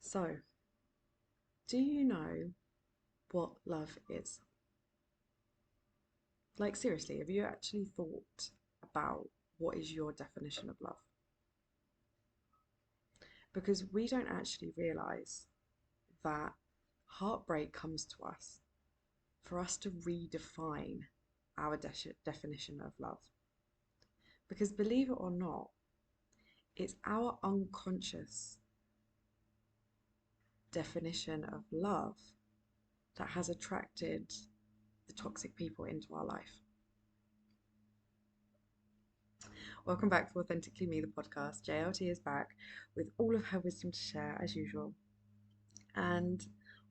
So, do you know what love is? Like, seriously, have you actually thought about what is your definition of love? Because we don't actually realize that heartbreak comes to us for us to redefine our definition of love. Because believe it or not, it's our unconscious definition of love that has attracted the toxic people into our life. Welcome back to Authentically Me, the podcast. JLT is back with all of her wisdom to share as usual. And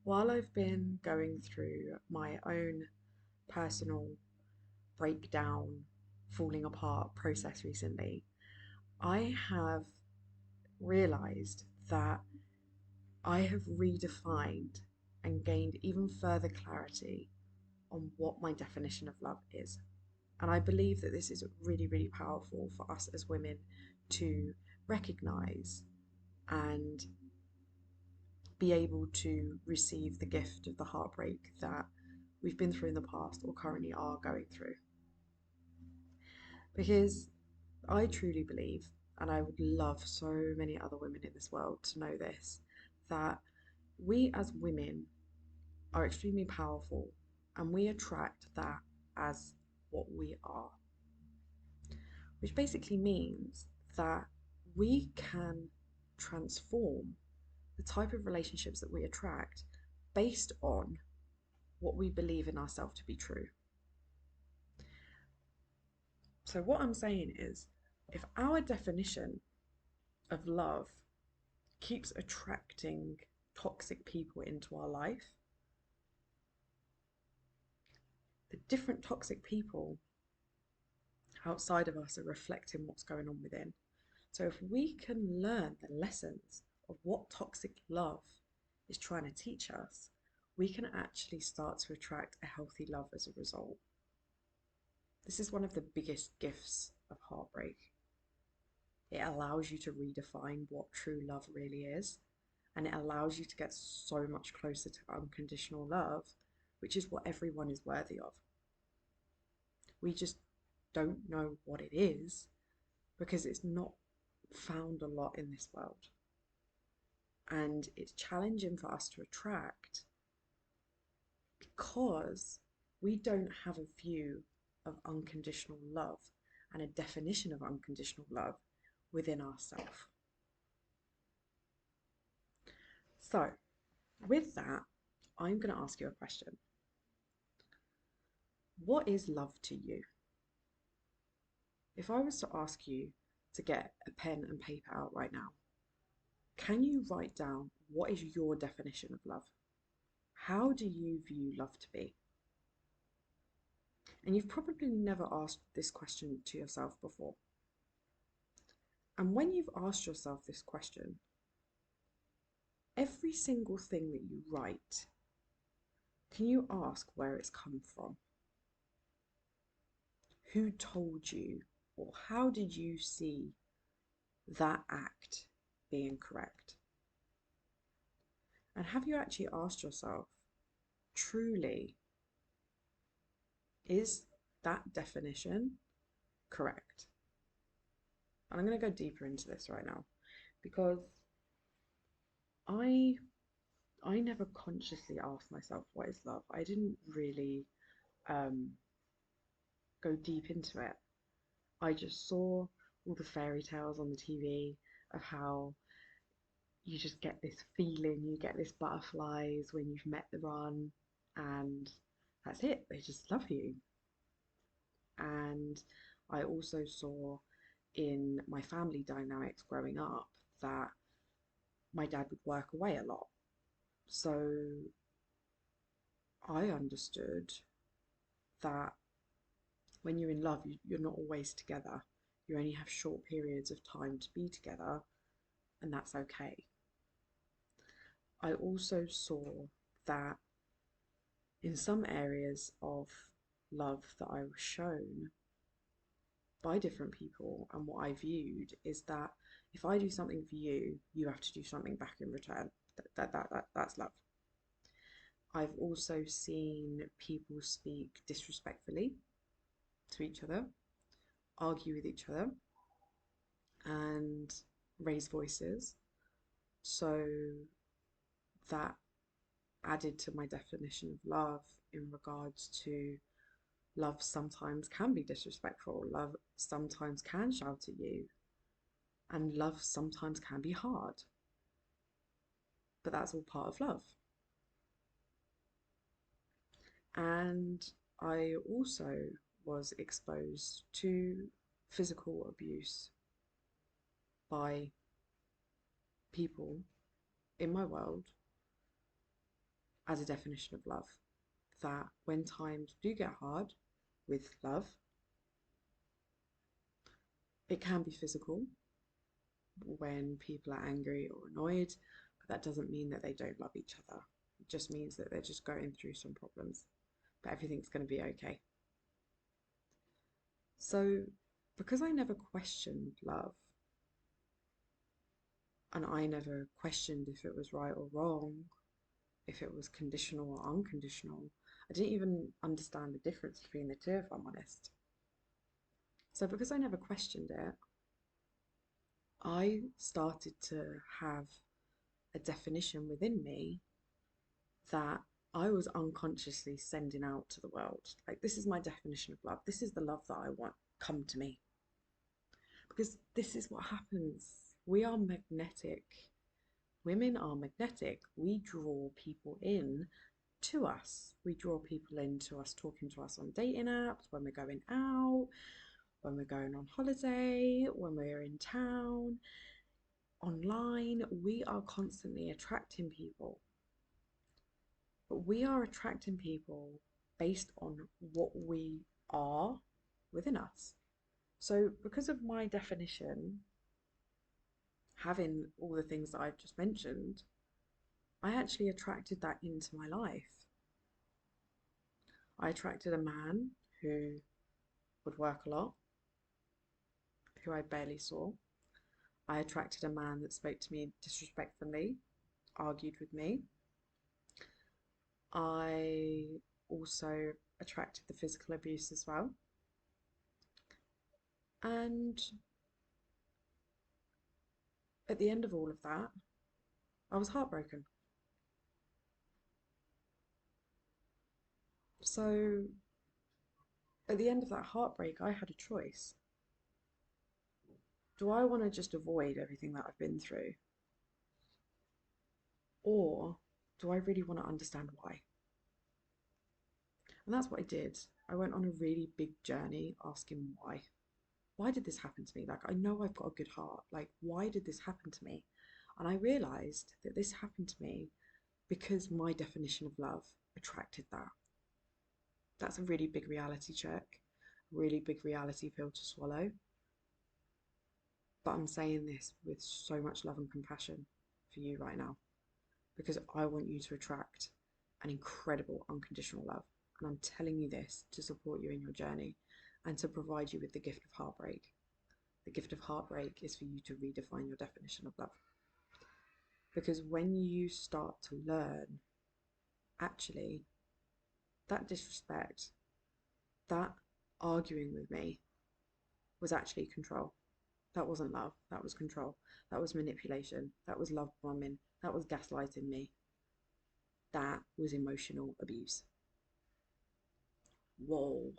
while I've been going through my own personal breakdown, falling apart process recently, I have realized that I have redefined and gained even further clarity on what my definition of love is. And I believe that this is really, really powerful for us as women to recognize and be able to receive the gift of the heartbreak that we've been through in the past or currently are going through. Because I truly believe, and I would love so many other women in this world to know this, that we as women are extremely powerful and we attract that as what we are. Which basically means that we can transform the type of relationships that we attract based on what we believe in ourselves to be true. So, what I'm saying is, if our definition of love keeps attracting toxic people into our life, the different toxic people outside of us are reflecting what's going on within. So, if we can learn the lessons of what toxic love is trying to teach us, we can actually start to attract a healthy love as a result. This is one of the biggest gifts of heartbreak. It allows you to redefine what true love really is, and it allows you to get so much closer to unconditional love, which is what everyone is worthy of. We just don't know what it is because it's not found a lot in this world. And it's challenging for us to attract because we don't have a view of unconditional love and a definition of unconditional love within ourselves. So, with that, I'm going to ask you a question. What is love to you? If I was to ask you to get a pen and paper out right now, can you write down what is your definition of love? How do you view love to be? And you've probably never asked this question to yourself before. And when you've asked yourself this question, every single thing that you write, can you ask where it's come from? Who told you, or how did you see that act being correct? And have you actually asked yourself, truly, is that definition correct? And I'm going to go deeper into this right now because I never consciously asked myself what is love. I didn't really go deep into it. I just saw all the fairy tales on the TV of how you just get this feeling, you get this butterflies when you've met the one, and that's it. They just love you. And I also saw in my family dynamics growing up that my dad would work away a lot. So I understood that when you're in love, you're not always together. You only have short periods of time to be together, and that's okay. I also saw that in some areas of love that I was shown by different people, and what I viewed is that If I do something for you, you have to do something back in return. That's love. I've also seen people speak disrespectfully to each other, argue with each other, and raise voices. So that added to my definition of love in regards to love sometimes can be disrespectful, love sometimes can shout at you, and love sometimes can be hard. But that's all part of love. And I also was exposed to physical abuse by people in my world as a definition of love. That when times do get hard with love, it can be physical when people are angry or annoyed, but that doesn't mean that they don't love each other. It just means that they're just going through some problems, but everything's going to be okay. So, because I never questioned love, and I never questioned if it was right or wrong, if it was conditional or unconditional, I didn't even understand the difference between the two, if I'm honest. So, because I never questioned it, I started to have a definition within me that I was unconsciously sending out to the world. Like, this is my definition of love. This is the love that I want. Come to me. Because this is what happens. We are magnetic. Women are magnetic. We draw people in to us. We draw people into us talking to us on dating apps, when we're going out, when we're going on holiday, when we're in town, online. We are constantly attracting people. But we are attracting people based on what we are within us. So, because of my definition, having all the things that I've just mentioned, I actually attracted that into my life. I attracted a man who would work a lot, who I barely saw. I attracted a man that spoke to me disrespectfully, argued with me. I also attracted the physical abuse as well. And at the end of all of that, I was heartbroken. So at the end of that heartbreak, I had a choice. Do I want to just avoid everything that I've been through? Or do I really want to understand why? And that's what I did. I went on a really big journey asking why. Why did this happen to me? Like, I know I've got a good heart. Like, why did this happen to me? And I realized that this happened to me because my definition of love attracted that. That's a really big reality check, really big reality pill to swallow. But I'm saying this with so much love and compassion for you right now because I want you to attract an incredible unconditional love. And I'm telling you this to support you in your journey and to provide you with the gift of heartbreak. The gift of heartbreak is for you to redefine your definition of love. Because when you start to learn, actually, that disrespect, that arguing with me was actually control. That wasn't love, that was control. That was manipulation. That was love bombing. That was gaslighting me. That was emotional abuse. Whoa,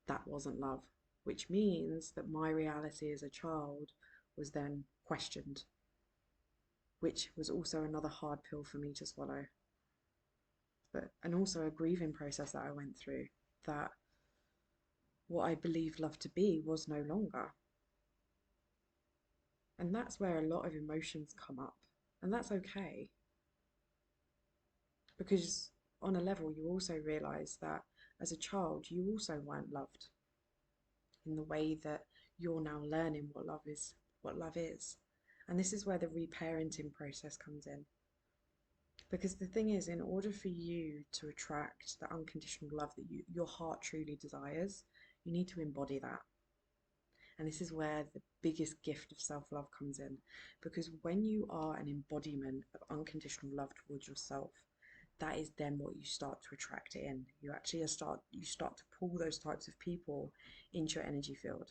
that wasn't love. Which means that my reality as a child was then questioned, which was also another hard pill for me to swallow. And also a grieving process that I went through, that what I believed love to be was no longer. And that's where a lot of emotions come up. And that's okay. Because on a level, you also realize that as a child, you also weren't loved in the way that you're now learning what love is, what love is. And this is where the reparenting process comes in. Because the thing is, in order for you to attract the unconditional love that your heart truly desires, you need to embody that. And this is where the biggest gift of self love comes in. Because when you are an embodiment of unconditional love towards yourself, that is then what you start to attract in. You start to pull those types of people into your energy field.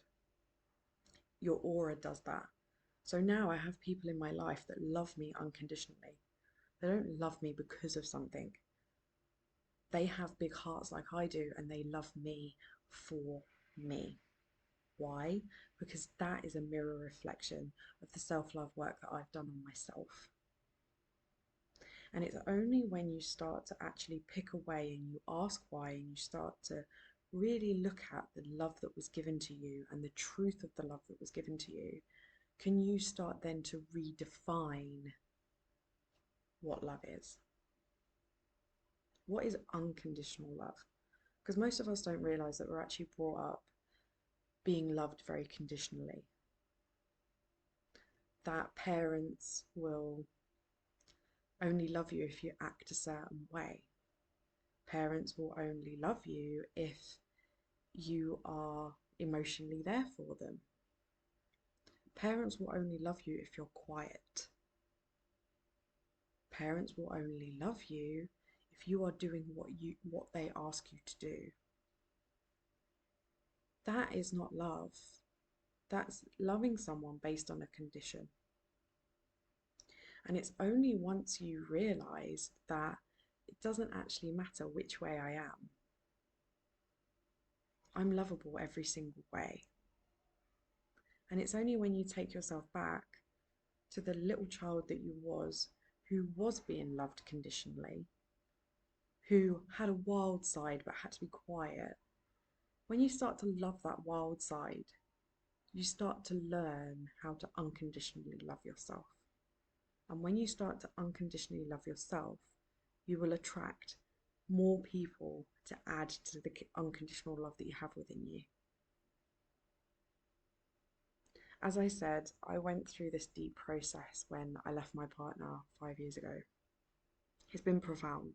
Your aura does that. So now I have people in my life that love me unconditionally. They don't love me because of something. They have big hearts like I do, and they love me for me. Why? Because that is a mirror reflection of the self-love work that I've done on myself. And it's only when you start to actually pick away and you ask why, and you start to really look at the love that was given to you and the truth of the love that was given to you, can you start then to redefine what love is. What is unconditional love? Because most of us don't realize that we're actually brought up being loved very conditionally. That parents will only love you if you act a certain way. Parents will only love you if you are emotionally there for them. Parents will only love you if you're quiet. Parents will only love you if you are doing what they ask you to do. That is not love. That's loving someone based on a condition. And it's only once you realize that it doesn't actually matter which way I am. I'm lovable every single way. And it's only when you take yourself back to the little child that you was, who was being loved conditionally, who had a wild side but had to be quiet. When you start to love that wild side, you start to learn how to unconditionally love yourself. And when you start to unconditionally love yourself, you will attract more people to add to the unconditional love that you have within you. As I said, I went through this deep process when I left my partner 5 years ago. It's been profound.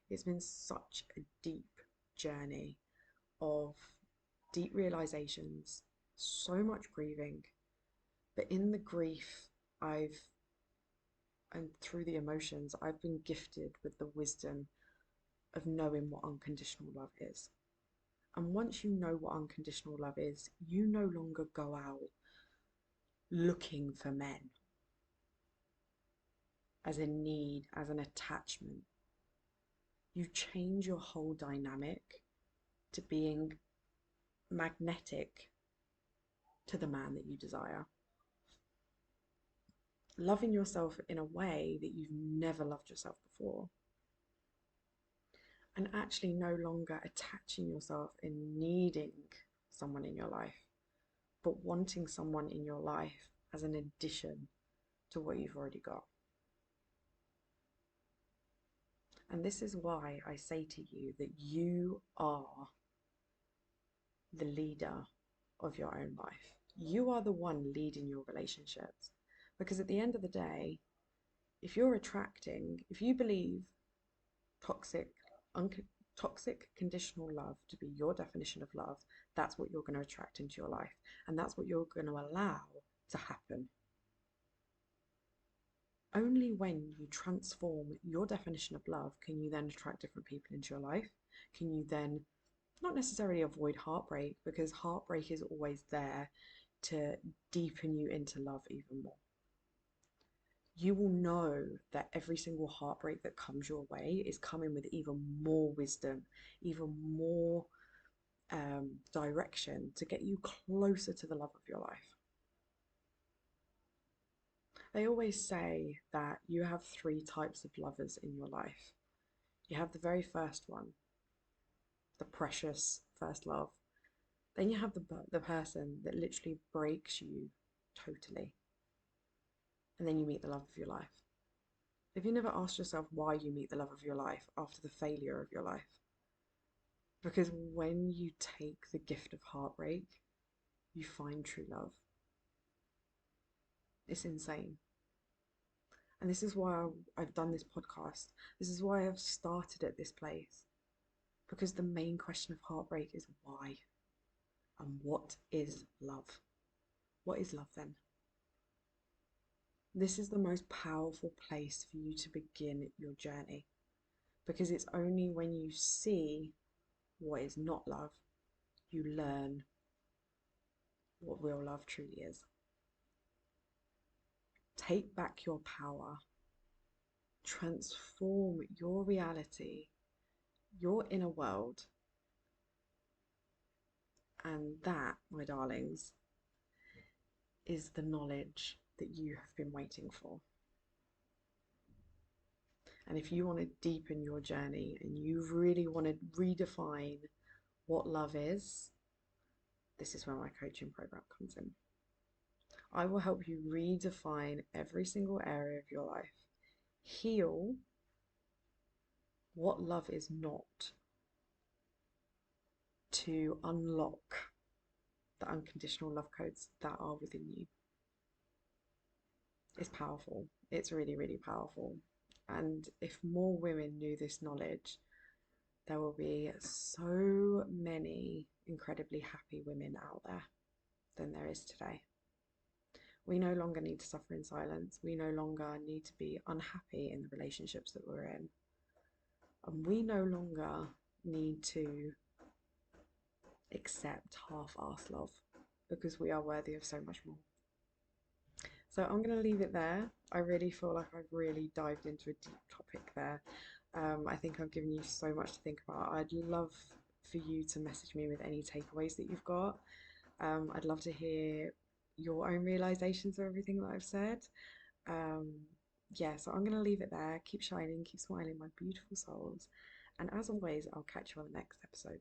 It's been such a deep journey of deep realizations, so much grieving. But in the grief, and through the emotions, I've been gifted with the wisdom of knowing what unconditional love is. And once you know what unconditional love is, you no longer go out looking for men as a need, as an attachment. You change your whole dynamic to being magnetic to the man that you desire. Loving yourself in a way that you've never loved yourself before. And actually no longer attaching yourself and needing someone in your life, but wanting someone in your life as an addition to what you've already got. And this is why I say to you that you are the leader of your own life. You are the one leading your relationships. Because at the end of the day, if you believe toxic, toxic conditional love to be your definition of love, that's what you're going to attract into your life. And that's what you're going to allow to happen. Only when you transform your definition of love can you then attract different people into your life. Can you then not necessarily avoid heartbreak, because heartbreak is always there to deepen you into love even more. You will know that every single heartbreak that comes your way is coming with even more wisdom, even more direction to get you closer to the love of your life. They always say that you have 3 types of lovers in your life. You have the very first one, the precious first love. Then you have the person that literally breaks you totally. And then you meet the love of your life. Have you never asked yourself why you meet the love of your life after the failure of your life? Because when you take the gift of heartbreak, you find true love. It's insane. And this is why I've done this podcast. This is why I've started at this place. Because the main question of heartbreak is why. And what is love? What is love then? This is the most powerful place for you to begin your journey, because it's only when you see what is not love you learn what real love truly is. Take back your power, transform your reality, your inner world, and that, my darlings, is the knowledge that you have been waiting for. And if you want to deepen your journey and you really want to redefine what love is, this is where my coaching program comes in. I will help you redefine every single area of your life, heal what love is not, to unlock the unconditional love codes that are within you. It's powerful. It's really, really powerful. And if more women knew this knowledge, there will be so many incredibly happy women out there than there is today. We no longer need to suffer in silence. We no longer need to be unhappy in the relationships that we're in. And we no longer need to accept half-assed love, because we are worthy of so much more. So I'm going to leave it there. I really feel like I've really dived into a deep topic there. I think I've given you so much to think about. I'd love for you to message me with any takeaways that you've got. I'd love to hear your own realizations of everything that I've said. Yeah, so I'm going to leave it there. Keep shining, keep smiling, my beautiful souls. And as always, I'll catch you on the next episode.